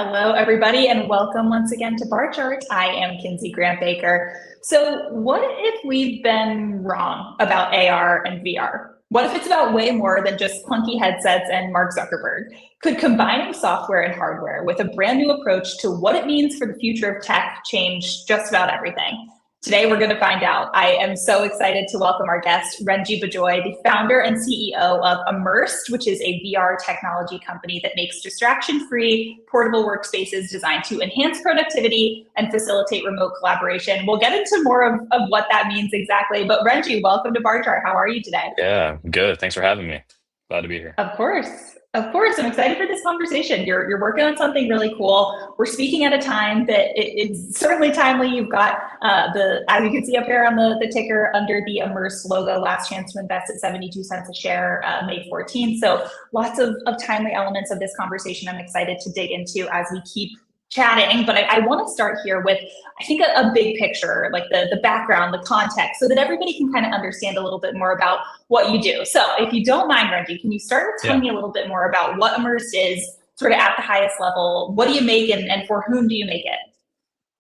Hello, everybody, and welcome once again to Barchart. I am Kinsey Grant Baker. So what if we've been wrong about AR and VR? What if it's about way more than just clunky headsets and Mark Zuckerberg? Could combining software and hardware with a brand new approach to what it means for the future of tech change just about everything? Today, we're going to find out. I am so excited to welcome our guest, Renji Bajoy, the founder and CEO of Immersed, which is a VR technology company that makes distraction-free, portable workspaces designed to enhance productivity and facilitate remote collaboration. We'll get into more of what that means exactly. But Renji, welcome to Barchart. How are you today? Yeah, good. Thanks for having me. Glad to be here. Of course. Of course, I'm excited for this conversation. You're working on something really cool. We're speaking at a time that it's certainly timely. You've got as you can see up here on the ticker under the Immersed logo, last chance to invest at 72 cents a share, May 14th. So lots of timely elements of this conversation I'm excited to dig into as we keep chatting, but I want to start here with, I think, a big picture, like the background, the context, so that everybody can kind of understand a little bit more about what you do. So if you don't mind, Renji, can you start with telling me a little bit more about what Immersed is, sort of at the highest level? What do you make and for whom do you make it?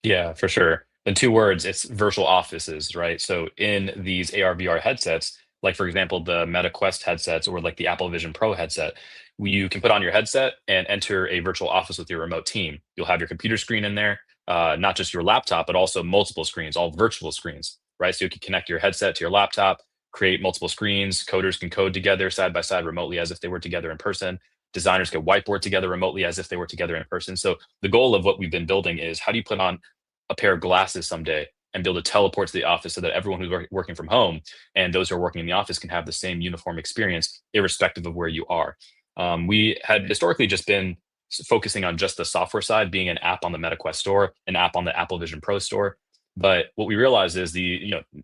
Yeah, for sure. In two words, it's virtual offices, right? So in these AR VR headsets, like for example, the Meta Quest headsets or like the Apple Vision Pro headset, you can put on your headset and enter a virtual office with your remote team. You'll have your computer screen in there, not just your laptop, but also multiple screens, all virtual screens, right? So you can connect your headset to your laptop, create multiple screens. Coders can code together side by side remotely as if they were together in person. Designers can whiteboard together remotely as if they were together in person. So the goal of what we've been building is how do you put on a pair of glasses someday and be able to teleport to the office so that everyone who's working from home and those who are working in the office can have the same uniform experience, irrespective of where you are. We had historically just been focusing on just the software side, being an app on the MetaQuest store, an app on the Apple Vision Pro store. But what we realized is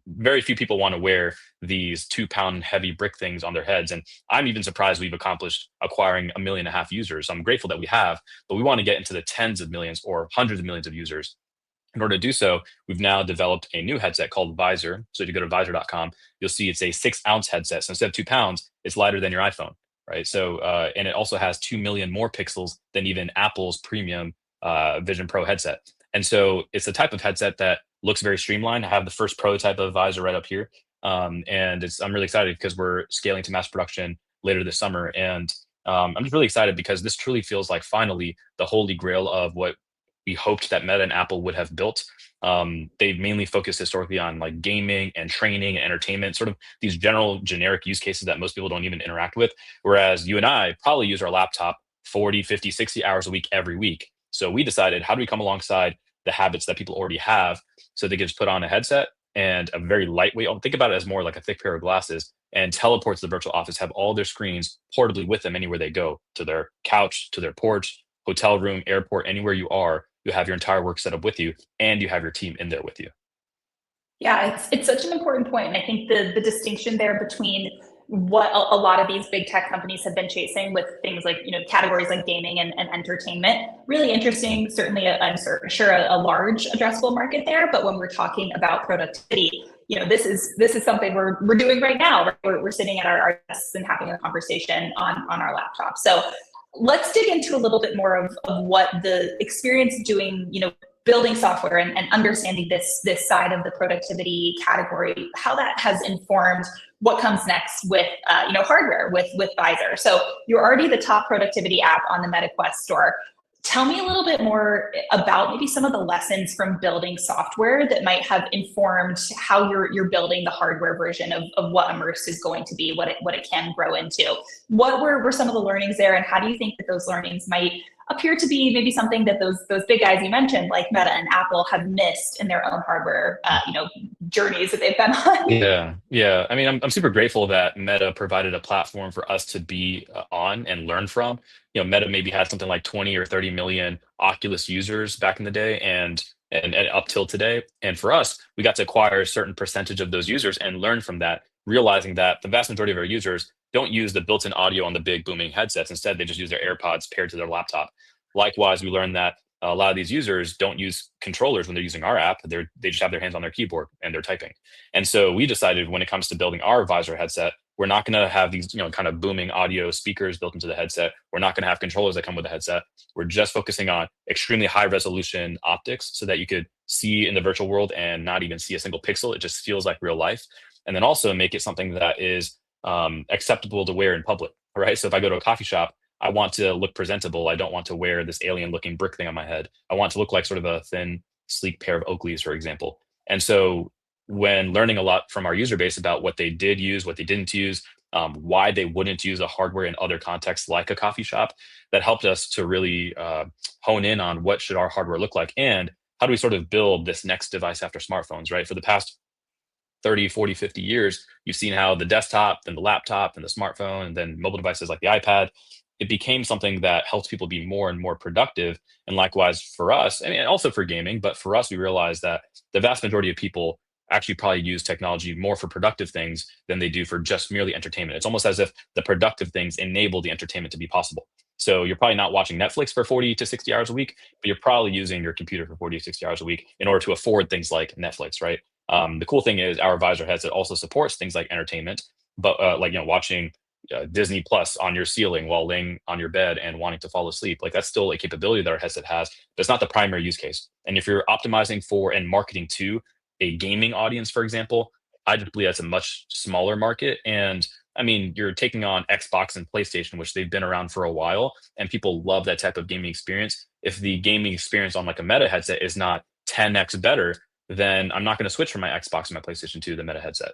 very few people want to wear these 2-pound heavy brick things on their heads. And I'm even surprised we've accomplished acquiring 1.5 million users. I'm grateful that we have, but we want to get into the tens of millions or hundreds of millions of users. In order to do so, we've now developed a new headset called Visor. So if you go to visor.com, you'll see it's a 6-ounce headset. So instead of 2 pounds, it's lighter than your iPhone, right? So, and it also has 2 million more pixels than even Apple's premium Vision Pro headset. And so it's the type of headset that looks very streamlined. I have the first prototype of Visor right up here. And I'm really excited because we're scaling to mass production later this summer. And I'm just really excited because this truly feels like finally the holy grail of what we hoped that Meta and Apple would have built. They've mainly focused historically on like gaming and training and entertainment, sort of these generic use cases that most people don't even interact with. Whereas you and I probably use our laptop 40, 50, 60 hours a week, every week. So we decided, how do we come alongside the habits that people already have so they can just put on a headset and a very lightweight, think about it as more like a thick pair of glasses, and teleport to the virtual office, have all their screens portably with them anywhere they go, to their couch, to their porch, hotel room, airport, anywhere you are. You have your entire work set up with you, and you have your team in there with you. Yeah, it's such an important point. And I think the distinction there between what a lot of these big tech companies have been chasing with things like, categories like gaming and entertainment, really interesting, certainly I'm sure a large addressable market there. But when we're talking about productivity, this is something we're doing right now. Right? We're sitting at our desks and having a conversation on our laptop. So let's dig into a little bit more of what the experience doing, building software and understanding this side of the productivity category, how that has informed what comes next with hardware with Visor. So you're already the top productivity app on the MetaQuest store. Tell me a little bit more about maybe some of the lessons from building software that might have informed how you're building the hardware version of what Immersed is going to be, what it can grow into. What were some of the learnings there, and how do you think that those learnings might appear to be maybe something that those big guys you mentioned, like Meta and Apple, have missed in their own hardware journeys that they've been on? Yeah. I mean, I'm super grateful that Meta provided a platform for us to be on and learn from. Meta maybe had something like 20 or 30 million Oculus users back in the day, and up till today. And for us, we got to acquire a certain percentage of those users and learn from that, realizing that the vast majority of our users don't use the built-in audio on the big booming headsets. Instead, they just use their AirPods paired to their laptop. Likewise, we learned that a lot of these users don't use controllers when they're using our app. They just have their hands on their keyboard and they're typing. And so we decided, when it comes to building our Visor headset, We're not going to have these, kind of booming audio speakers built into the headset. We're not going to have controllers that come with the headset. We're just focusing on extremely high resolution optics so that you could see in the virtual world and not even see a single pixel. It just feels like real life. And then also make it something that is acceptable to wear in public, right? So if I go to a coffee shop, I want to look presentable. I don't want to wear this alien looking brick thing on my head. I want to look like sort of a thin, sleek pair of Oakleys, for example. And so when learning a lot from our user base about what they did use, what they didn't use, why they wouldn't use a hardware in other contexts like a coffee shop, that helped us to really hone in on what should our hardware look like and how do we sort of build this next device after smartphones, right? For the past 30, 40, 50 years, you've seen how the desktop, then the laptop, and the smartphone, and then mobile devices like the iPad, it became something that helps people be more and more productive. And likewise for us, I mean, and also for gaming, but for us, we realized that the vast majority of people actually probably use technology more for productive things than they do for just merely entertainment. It's almost as if the productive things enable the entertainment to be possible. So you're probably not watching Netflix for 40 to 60 hours a week, but you're probably using your computer for 40 to 60 hours a week in order to afford things like Netflix, right? The cool thing is our visor headset also supports things like entertainment, but like watching Disney Plus on your ceiling while laying on your bed and wanting to fall asleep, like that's still a capability that our headset has, but it's not the primary use case. And if you're optimizing for and marketing to a gaming audience, for example, I just believe that's a much smaller market. And I mean, you're taking on Xbox and PlayStation, which they've been around for a while, and people love that type of gaming experience. If the gaming experience on like a Meta headset is not 10x better, then I'm not going to switch from my Xbox and my PlayStation to the Meta headset.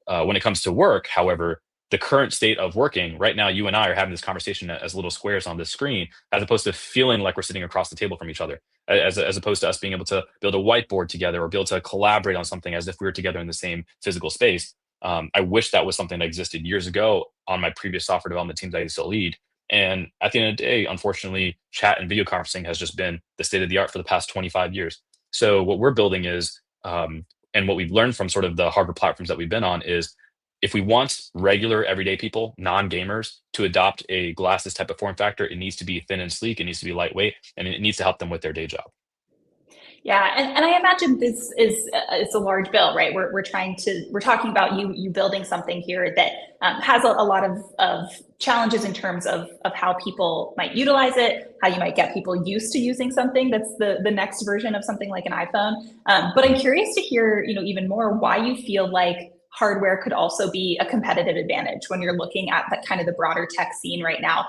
When it comes to work, however, the current state of working right now, you and I are having this conversation as little squares on this screen, as opposed to feeling like we're sitting across the table from each other, as opposed to us being able to build a whiteboard together or be able to collaborate on something as if we were together in the same physical space. I wish that was something that existed years ago on my previous software development teams I used to lead. And at the end of the day, unfortunately, chat and video conferencing has just been the state of the art for the past 25 years. So what we're building is, and what we've learned from sort of the hardware platforms that we've been on is, if we want regular everyday people, non-gamers, to adopt a glasses type of form factor, it needs to be thin and sleek, it needs to be lightweight, and it needs to help them with their day job. Yeah, and I imagine this is it's a large bill, right? We're talking about you building something here that has a lot of challenges in terms of how people might utilize it, how you might get people used to using something that's the next version of something like an iPhone. But I'm curious to hear, even more why you feel like hardware could also be a competitive advantage when you're looking at that kind of the broader tech scene right now.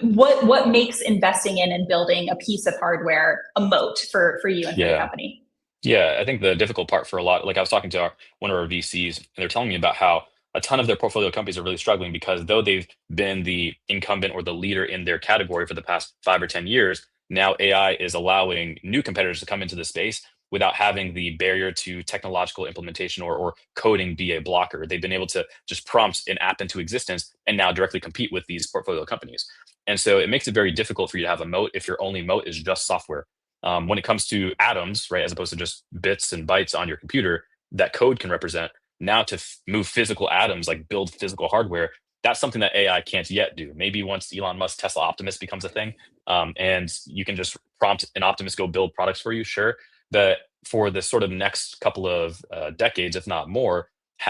What makes investing in and building a piece of hardware a moat for you and for the Yeah. company? Yeah, I think the difficult part for a lot, like I was talking to one of our VCs, and they're telling me about how a ton of their portfolio companies are really struggling because though they've been the incumbent or the leader in their category for the past 5 or 10 years, now AI is allowing new competitors to come into the space without having the barrier to technological implementation or coding be a blocker. They've been able to just prompt an app into existence and now directly compete with these portfolio companies. And so it makes it very difficult for you to have a moat if your only moat is just software. When it comes to atoms, right, as opposed to just bits and bytes on your computer, that code can represent. Now to move physical atoms, like build physical hardware, that's something that AI can't yet do. Maybe once Elon Musk Tesla Optimus becomes a thing, and you can just prompt an Optimus go build products for you, sure. But for the sort of next couple of decades, if not more,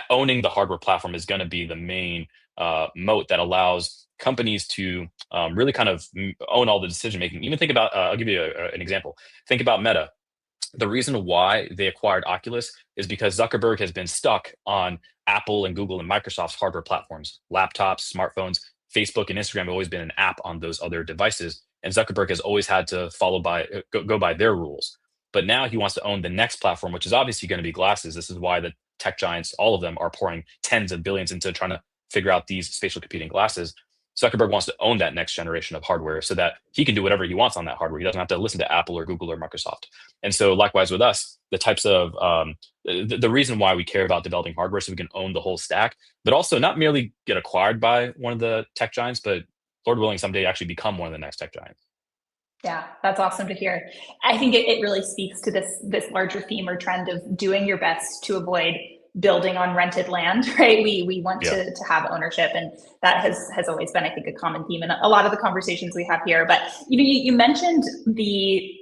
owning the hardware platform is going to be the main moat that allows companies to really kind of own all the decision making. Even think about, I'll give you an example. Think about Meta. The reason why they acquired Oculus is because Zuckerberg has been stuck on Apple and Google and Microsoft's hardware platforms, laptops, smartphones. Facebook and Instagram have always been an app on those other devices, and Zuckerberg has always had to go by their rules. But now he wants to own the next platform, which is obviously going to be glasses. This is why the tech giants, all of them, are pouring tens of billions into trying to figure out these spatial computing glasses. Zuckerberg wants to own that next generation of hardware so that he can do whatever he wants on that hardware. He doesn't have to listen to Apple or Google or Microsoft. And so, likewise with us, the types of the reason why we care about developing hardware so we can own the whole stack, but also not merely get acquired by one of the tech giants, but Lord willing, someday actually become one of the next tech giants. Yeah, that's awesome to hear. I think it really speaks to this larger theme or trend of doing your best to avoid building on rented land, right? We want Yeah. to have ownership, and that has always been, I think, a common theme in a lot of the conversations we have here. But you mentioned the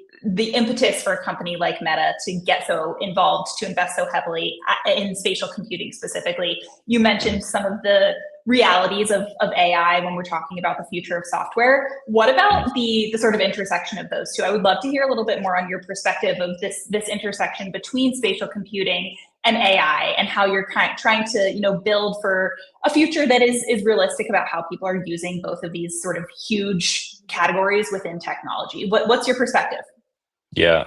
impetus for a company like Meta to get so involved, to invest so heavily in spatial computing specifically. You mentioned some of the realities of AI when we're talking about the future of software. What about the sort of intersection of those two? I would love to hear a little bit more on your perspective of this intersection between spatial computing and AI, and how you're trying to build for a future that is realistic about how people are using both of these sort of huge categories within technology. What's your perspective? Yeah.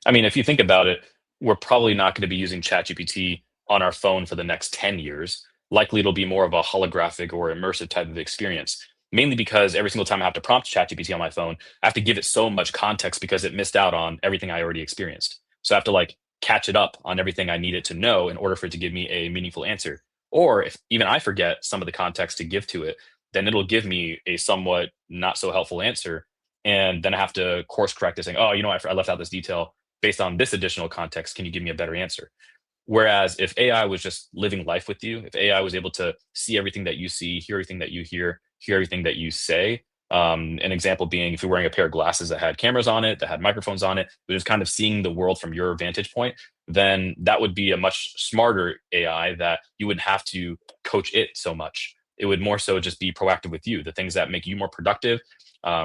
I mean, if you think about it, we're probably not going to be using ChatGPT on our phone for the next 10 years. Likely it'll be more of a holographic or immersive type of experience. Mainly because every single time I have to prompt ChatGPT on my phone, I have to give it so much context because it missed out on everything I already experienced. So I have to like catch it up on everything I need it to know in order for it to give me a meaningful answer. Or if even I forget some of the context to give to it, then it'll give me a somewhat not so helpful answer, and then I have to course correct it, saying, "Oh, I left out this detail based on this additional context. Can you give me a better answer?" Whereas if AI was just living life with you, if AI was able to see everything that you see, hear everything that you hear everything that you say, an example being if you're wearing a pair of glasses that had cameras on it, that had microphones on it, but just kind of seeing the world from your vantage point, then that would be a much smarter AI that you wouldn't have to coach it so much. It would more so just be proactive with you, the things that make you more productive,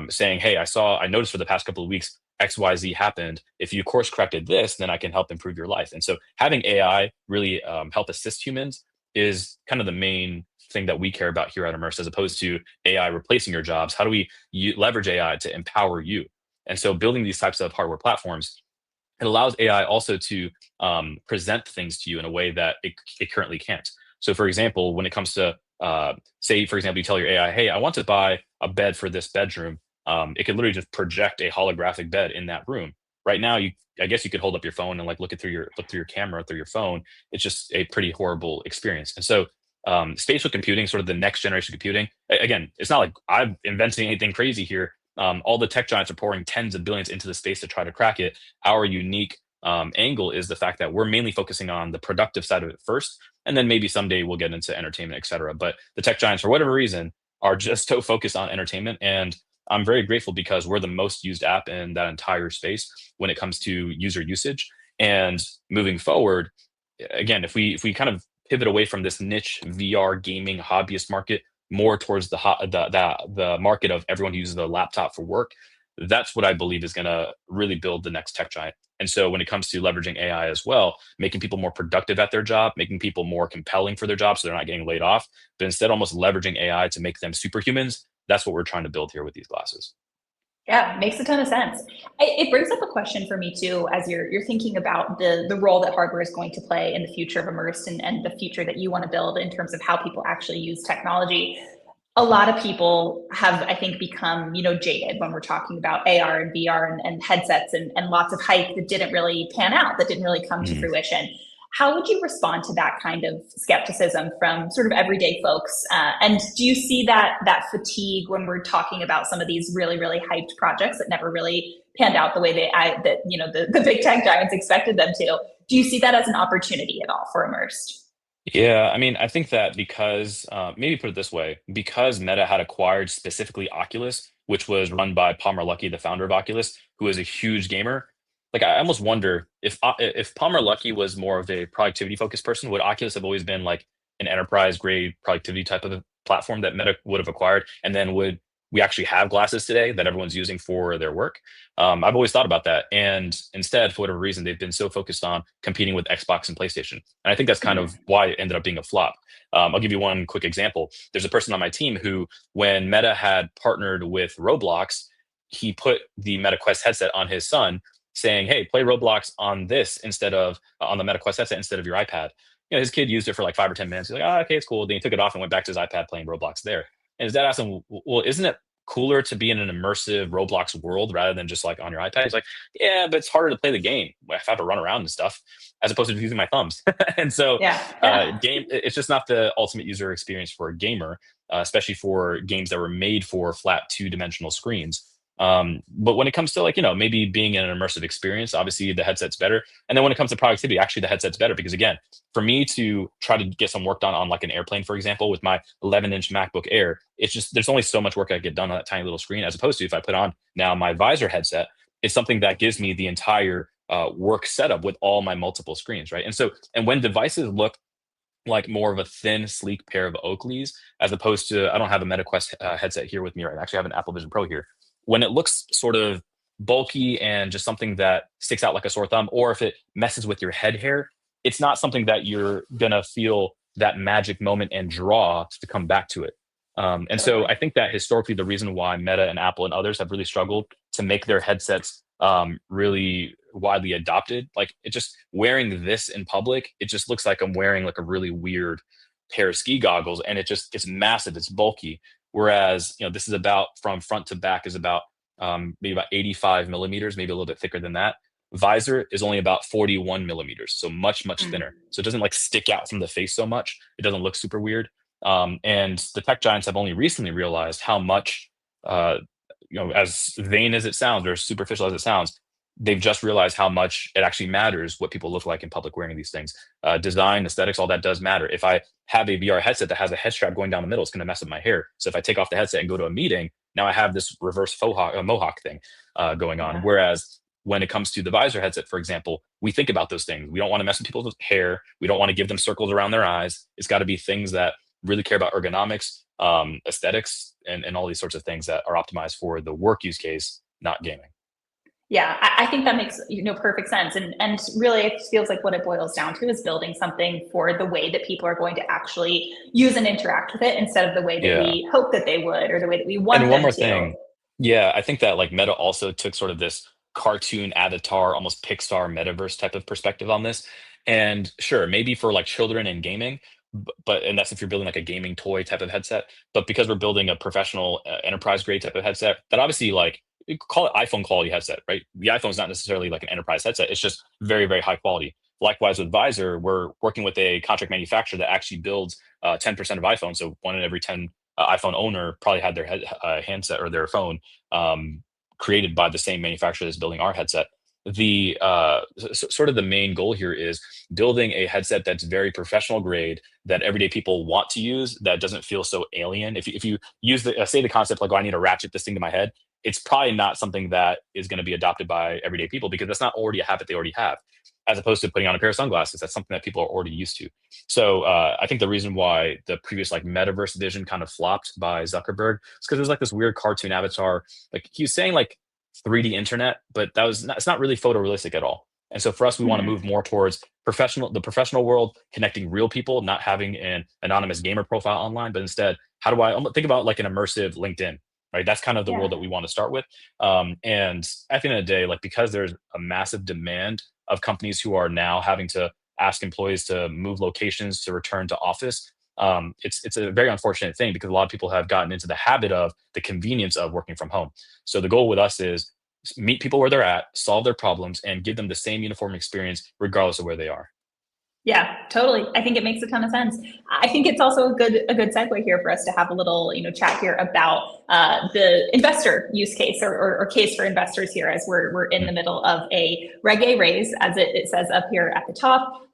saying, "Hey, I noticed for the past couple of weeks XYZ happened. If you course corrected this, then I can help improve your life." And so having AI really help assist humans is kind of the main thing that we care about here at Immersed, as opposed to AI replacing your jobs. How do we leverage AI to empower you? And so building these types of hardware platforms, it allows AI also to present things to you in a way that it currently can't. So, for example, when it comes to, say, for example, you tell your AI, "Hey, I want to buy a bed for this bedroom," it could literally just project a holographic bed in that room. Right now, I guess you could hold up your phone and like look through your camera through your phone. It's just a pretty horrible experience. And so, spatial computing, sort of the next generation computing. Again, it's not like I'm inventing anything crazy here. All the tech giants are pouring tens of billions into the space to try to crack it. Our unique angle is the fact that we're mainly focusing on the productive side of it first, and then maybe someday we'll get into entertainment, et cetera. But the tech giants, for whatever reason, are just so focused on entertainment. And I'm very grateful because we're the most used app in that entire space when it comes to user usage. And moving forward, again, if we kind of pivot away from this niche VR gaming hobbyist market more towards the market of everyone who uses the laptop for work, that's what I believe is going to really build the next tech giant. And so when it comes to leveraging AI as well, making people more productive at their job, making people more compelling for their job so they're not getting laid off, but instead almost leveraging AI to make them superhumans, that's what we're trying to build here with these glasses. Yeah, makes a ton of sense. It brings up a question for me too, as you're thinking about the role that hardware is going to play in the future of Immersed, and the future that you want to build in terms of how people actually use technology. A lot of people have, I think, become, jaded when we're talking about AR and VR and headsets, and lots of hype that didn't really pan out, that didn't really come to Mhm. fruition. How would you respond to that kind of skepticism from sort of everyday folks? And do you see that fatigue when we're talking about some of these really, really hyped projects that never really panned out the way the big tech giants expected them to? Do you see that as an opportunity at all for Immersed? Yeah, I mean, I think that because maybe put it this way, because Meta had acquired specifically Oculus, which was run by Palmer Luckey, the founder of Oculus, who is a huge gamer. Like, I almost wonder if Palmer Luckey was more of a productivity focused person, would Oculus have always been like an enterprise grade productivity type of a platform that Meta would have acquired, and then would we actually have glasses today that everyone's using for their work? I've always thought about that, and instead, for whatever reason, they've been so focused on competing with Xbox and PlayStation. And I think that's kind of why it ended up being a flop. I'll give you one quick example. There's a person on my team who, when Meta had partnered with Roblox, he put the Meta Quest headset on his son, saying, "Hey, play Roblox on this instead of on the Meta Quest headset instead of your iPad." His kid used it for like 5 or 10 minutes. He's like, "Oh, okay, it's cool." Then he took it off and went back to his iPad playing Roblox there. And his dad asked him, "Well, isn't it cooler to be in an immersive Roblox world rather than just like on your iPad?" He's like, "Yeah, but it's harder to play the game if I have to run around and stuff, as opposed to using my thumbs." And so, Yeah, yeah. it's just not the ultimate user experience for a gamer, especially for games that were made for flat two-dimensional screens. But when it comes to like maybe being in an immersive experience, obviously the headset's better. And then when it comes to productivity, actually the headset's better because again, for me to try to get some work done on like an airplane, for example, with my 11-inch MacBook Air, it's just there's only so much work I get done on that tiny little screen, as opposed to if I put on now my visor headset, it's something that gives me the entire work setup with all my multiple screens, right? And so, and when devices look like more of a thin, sleek pair of Oakleys, as opposed to, I don't have a MetaQuest headset here with me right now. Actually, I have an Apple Vision Pro here. When it looks sort of bulky and just something that sticks out like a sore thumb, or if it messes with your head hair, it's not something that you're gonna feel that magic moment and draw to come back to it. And so Totally. I think that historically, the reason why Meta and Apple and others have really struggled to make their headsets really widely adopted, like it just wearing this in public, it just looks like I'm wearing like a really weird pair of ski goggles, and it's massive, it's bulky. Whereas this is about from front to back is about maybe about 85 millimeters, maybe a little bit thicker than that. Visor is only about 41 millimeters, so much thinner. Mm. So it doesn't like stick out from the face so much. It doesn't look super weird. And the tech giants have only recently realized how much, uh, as vain as it sounds or superficial as it sounds, they've just realized how much it actually matters what people look like in public wearing these things. Design, aesthetics, all that does matter. If I have a VR headset that has a head strap going down the middle, it's going to mess up my hair. So if I take off the headset and go to a meeting, now I have this reverse mohawk thing going on. Yeah. Whereas when it comes to the visor headset, for example, we think about those things. We don't want to mess with people's hair. We don't want to give them circles around their eyes. It's got to be things that really care about ergonomics, aesthetics, and all these sorts of things that are optimized for the work use case, not gaming. Yeah, I think that makes perfect sense, and really it feels like what it boils down to is building something for the way that people are going to actually use and interact with it instead of the way that Yeah. we hope that they would or the way that we want And one them more to. thing. Yeah, I think that like Meta also took sort of this cartoon avatar, almost Pixar metaverse type of perspective on this. And sure, maybe for like children and gaming, but and that's if you're building like a gaming toy type of headset. But because we're building a professional enterprise grade type of headset, that obviously like you could call it iPhone quality headset, right? The iPhone is not necessarily like an enterprise headset. It's just very high quality. Likewise with Visor, we're working with a contract manufacturer that actually builds 10% of iPhones. So one in every 10 iPhone owner probably had their handset or their phone created by the same manufacturer that's building our headset. The sort of the main goal here is building a headset that's very professional grade that everyday people want to use, that doesn't feel so alien. If you use the say the concept like, oh, I need to ratchet this thing to my head, it's probably not something that is going to be adopted by everyday people because that's not already a habit they already have. As opposed to putting on a pair of sunglasses, that's something that people are already used to. So I think the reason why the previous like metaverse vision kind of flopped by Zuckerberg is because there's like this weird cartoon avatar. Like he was saying like 3D internet, but it's not really photorealistic at all. And so for us, we want to Mhm. move more towards the professional world, connecting real people, not having an anonymous gamer profile online, but instead, how do I think about like an immersive LinkedIn, right? That's kind of the world Yeah. that we want to start with. And at the end of the day, like because there's a massive demand of companies who are now having to ask employees to move locations to return to office. It's a very unfortunate thing because a lot of people have gotten into the habit of the convenience of working from home. So the goal with us is meet people where they're at, solve their problems, and give them the same uniform experience regardless of where they are. Yeah, totally. I think it makes a ton of sense. I think it's also a good segue here for us to have a little chat here about the investor use case or case for investors here as we're in the Mm. middle of a Reg A raise, as it says up here at the top.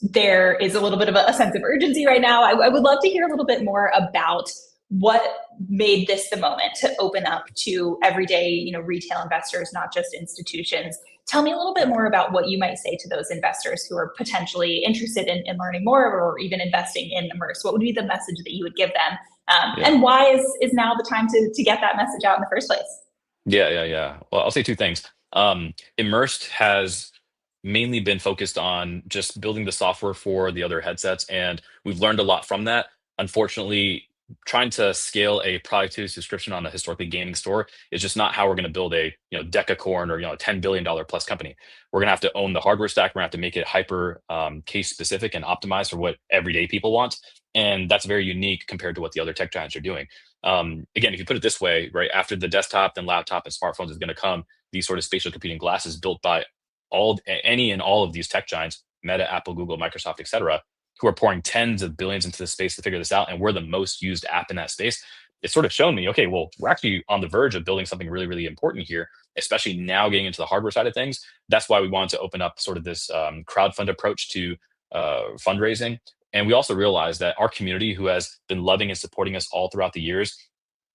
There is a little bit of a sense of urgency right now. I would love to hear a little bit more about what made this the moment to open up to everyday retail investors, not just institutions. Tell me a little bit more about what you might say to those investors who are potentially interested in learning more or even investing in Immerse. What would be the message that you would give them? Yeah. And why is now the time to get that message out in the first place? Yeah. Well, I'll say two things. Immersed has mainly been focused on just building the software for the other headsets, and we've learned a lot from that. Unfortunately, trying to scale a product to subscription on a historically gaming store is just not how we're going to build a decacorn or $10 billion plus company. We're going to have to own the hardware stack. We're going to have to make it hyper case specific and optimized for what everyday people want, and that's very unique compared to what the other tech giants are doing. Again, if you put it this way, right after the desktop, then laptop and smartphones is going to come these sort of spatial computing glasses built by any and all of these tech giants, Meta, Apple, Google, Microsoft, etc., who are pouring tens of billions into the space to figure this out, and we're the most used app in that space. It's sort of shown me, okay, well, we're actually on the verge of building something really important here, especially now getting into the hardware side of things. That's why we wanted to open up sort of this crowdfund approach to fundraising. And we also realized that our community, who has been loving and supporting us all throughout the years,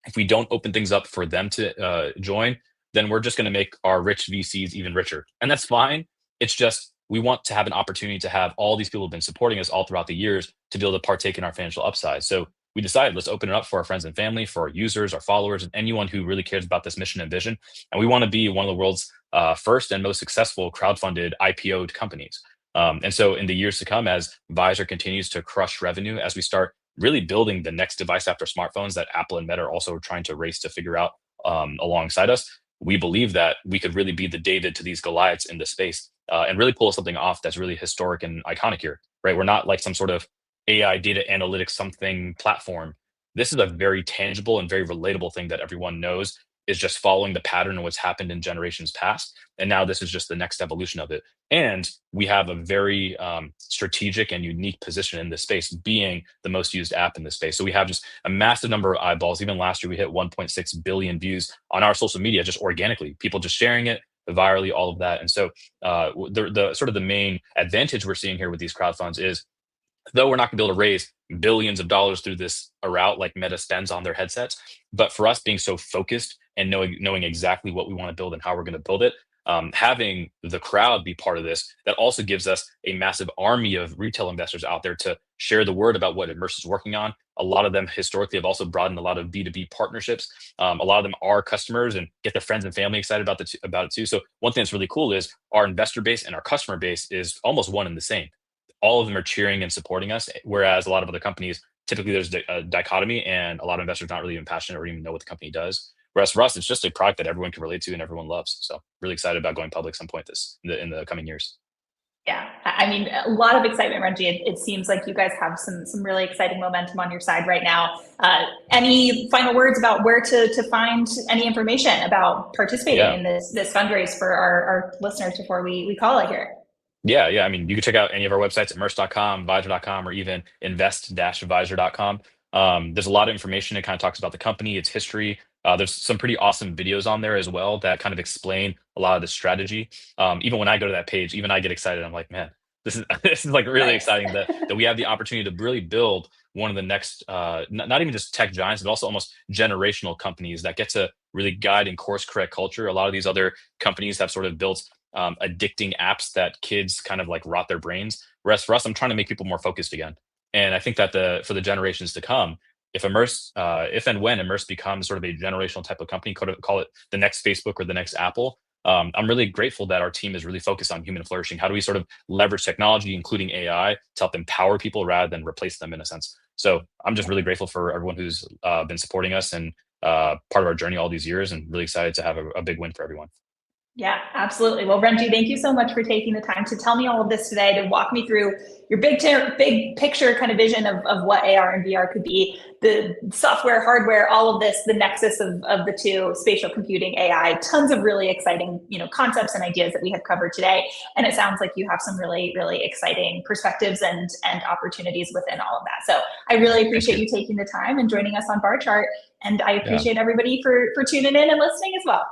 if we don't open things up for them to join, then we're just going to make our rich VCs even richer. And that's fine. It's just we want to have an opportunity to have all these people who've been supporting us all throughout the years to be able to partake in our financial upside. So we decided, let's open it up for our friends and family, for our users, our followers, and anyone who really cares about this mission and vision. And we want to be one of the world's first and most successful crowdfunded IPO'd companies. And so in the years to come, as Visor continues to crush revenue, as we start really building the next device after smartphones that Apple and Meta are also trying to race to figure out alongside us, we believe that we could really be the David to these Goliaths in this space, and really pull something off that's really historic and iconic here, right? We're not like some sort of AI data analytics something platform. This is a very tangible and very relatable thing that everyone knows is just following the pattern of what's happened in generations past. And now this is just the next evolution of it. And we have a very strategic and unique position in this space, being the most used app in this space. So we have just a massive number of eyeballs. Even last year, we hit 1.6 billion views on our social media, just organically, people just sharing it virally, all of that. And so the sort of the main advantage we're seeing here with these crowdfunds is, though we're not going to be able to raise billions of dollars through this route like Meta spends on their headsets, but for us being so focused and knowing exactly what we want to build and how we're going to build it, having the crowd be part of this, that also gives us a massive army of retail investors out there to share the word about what Immersed is working on. A lot of them historically have also brought in a lot of B2B partnerships. A lot of them are customers and get their friends and family excited about it too. So one thing that's really cool is our investor base and our customer base is almost one and the same. All of them are cheering and supporting us, whereas a lot of other companies, typically there's a dichotomy and a lot of investors not really even passionate or even know what the company does. Whereas for us, it's just a product that everyone can relate to and everyone loves. So really excited about going public some point in the coming years. Yeah, I mean, a lot of excitement, Renji. It seems like you guys have some really exciting momentum on your side right now. Any final words about where to find any information about participating in this fundraise for our listeners before we call it here? Yeah. I mean, you can check out any of our websites, immerse.com, visor.com, or even invest-visor.com. There's a lot of information. It kind of talks about the company, its history. There's some pretty awesome videos on there as well that kind of explain a lot of the strategy. Even when I go to that page, even I get excited. I'm like, man, this is this is like really exciting that we have the opportunity to really build one of the next, not even just tech giants, but also almost generational companies that get to really guide and course correct culture. A lot of these other companies have sort of built addicting apps that kids kind of like rot their brains. Whereas for us, I'm trying to make people more focused again. And I think that for the generations to come, if if and when Immersed becomes sort of a generational type of company, call it the next Facebook or the next Apple, I'm really grateful that our team is really focused on human flourishing. How do we sort of leverage technology, including AI, to help empower people rather than replace them in a sense? So I'm just really grateful for everyone who's been supporting us and part of our journey all these years, and really excited to have a big win for everyone. Yeah, absolutely. Well, Renji, thank you so much for taking the time to tell me all of this today, to walk me through your big picture kind of vision of what AR and VR could be, the software, hardware, all of this, the nexus of the two, spatial computing, AI, tons of really exciting, concepts and ideas that we have covered today. And it sounds like you have some really, really exciting perspectives and opportunities within all of that. So I really appreciate you taking the time and joining us on Barchart. And I appreciate everybody for tuning in and listening as well.